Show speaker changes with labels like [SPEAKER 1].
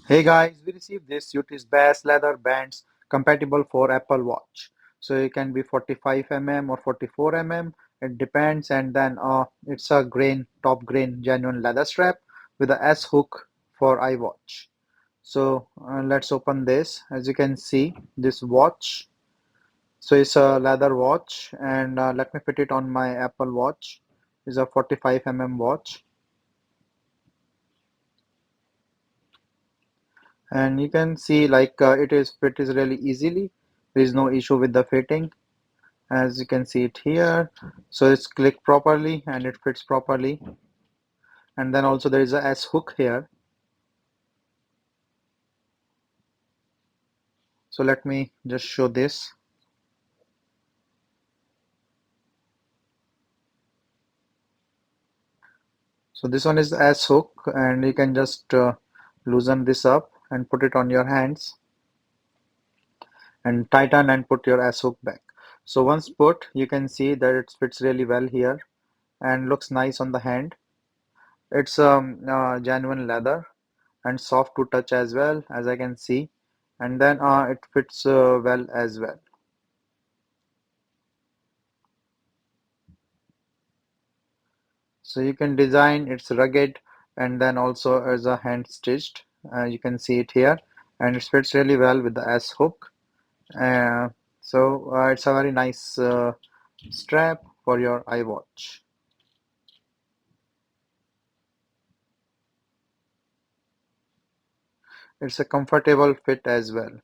[SPEAKER 1] Hey guys, we received this Suitisbest leather bands compatible for Apple Watch. So it can be 45 mm or 44 mm. It depends, and then it's a top grain, genuine leather strap with a S hook for iWatch. So let's open this. As you can see, this watch. So it's a leather watch, and let me fit it on my Apple Watch. It's a 45 mm watch, and you can see like it is really easily. There is no issue with the fitting, as you can see it here. So it's clicked properly and it fits properly, and then also there is a S hook here. So let me just show this. So this one is the S hook, and you can just loosen this up and put it on your hands and tighten and put your S hook back. So once put, you can see that it fits really well here and looks nice on the hand. It's genuine leather and soft to touch as well, as I can see, and then it fits well as well. So you can design it's rugged, and then also as a hand stitched. You can see it here, and it fits really well with the S hook. Uh, so it's a very nice strap for your iWatch. It's a comfortable fit as well.